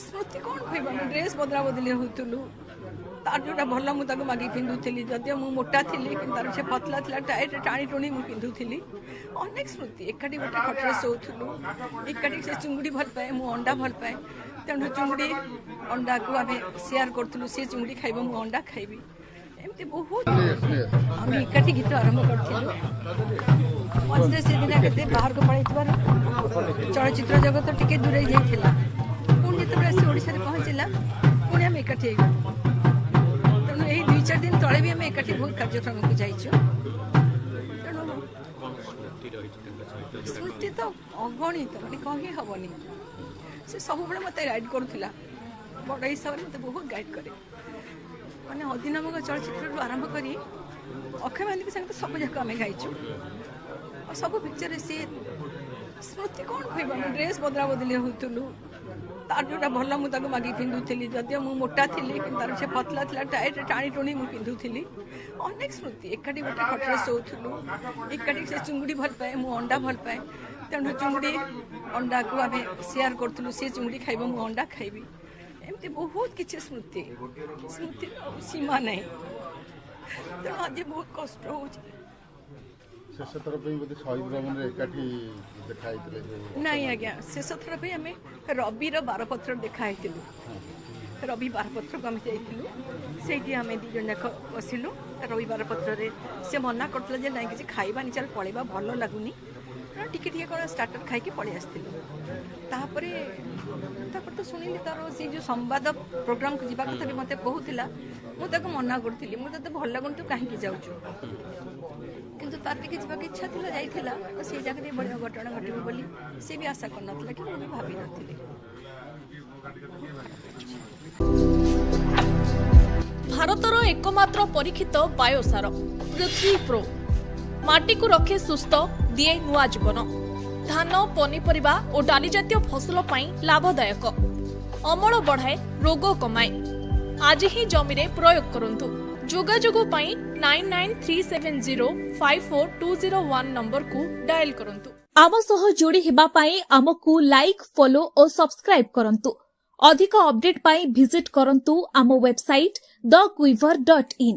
स्मृति कौन कह ड्रेस बदला बदली होलु तार जोटा भल मुझे मागे पिंधुली जदि मुझे मोटा थी तार से पतला था टाइट टाणी टुणी मुझे पिंधुली अनेक स्मृति एकाठी गोटे खटरे शोलु एकाठी से चुंगुड़ी भल पाए मुझे अंडा भल पाए तेणु चुंगुड़ी अंडा को आम सेयार करूँ सी चुंगुड़ी खाइब मुझे अंडा खाइबी एमती बहुत आम एकाठी गीत आरंभ करूँ मझे से दिन के बाहर को पड़े चलचित्र जगत टिके दूरे जाइला पुणी जो ओडिशा पहुँचला पुणी आम एकाठी तेणु यही 2-4 दिन तले भी आम एकाठी बहुत कार्यक्रम को जाइछु स्मृति तो अगणित माने कही हेनी से सब मत गाइड करूला बड़ हिसाब से मत बहुत गाइड करे मैंने अदिनामक चलचित्र आरंभ कर अक्षय महांती संगे सब जाक आम गाइचु सब पिक्चर सी स्मृति कौन कह ड्रेस बदला बदली होलु तार जोटा भल मुझे मागे पिंधुली जदि मुझे मोटा थी तार से पतला था टाइट टाणी टुणी मुझे पिंधुली अनेक स्मृति एकाठी गोटे खटरे शोलु एकाठी से चुंगुड़ी भल पाए मुझे अंडा भल पाए तेणु चुंगुड़ी अंडा को आम सेयार करूँ सी चुंगुड़ी खाइब मुझे अंडा खाइबी एमती बहुत किसी स्मृति स्मृति सीमा ना तेणु आज बहुत कष्ट हो शेष थर शहीद भवन एकाठी नहीं आज्ञा शेष थर पे आम रविर बारपत्र देखाई रवि बारपत्र को आम जाइलु आम दी जन जाक बसिलु रवि बारपत्र से मना करते ना कि खाइबा चल पलैबा भल लगुनि टिके टिके कौन स्टार्टर खाई पलि आसपर तो शुणिली तार से जो संवाद प्रोग्राम को जावा कथा भी मत कहूला मुझे मना करी मुझे भल लगुन तू कहीं जाऊँ किंतु तार टिके जावाक इच्छा थी जाइला तो से जगह बढ़िया घटना घटब बोली सी भी आशा कर ना कि मुझे भावी नी भारतर एकमात्र परीक्षित बायोसार पृथ्वी प्रो माटी को रखे सुस्थ दिए नुआ जीवन धान पनीपरिबा और डाली जातीय फसल पाई लाभदायक अमल बढ़ाए रोग कमाए आज ही जमी रे प्रयोग करंतु जोगाजोग पाई 9937054201 नंबर को डायल करंतु आम सह जोड़ी हेबा पाई आमको लाइक फॉलो और सब्सक्राइब करंतु अधिक अपडेट पाई विजिट करंतु आम वेबसाइट thequiver.in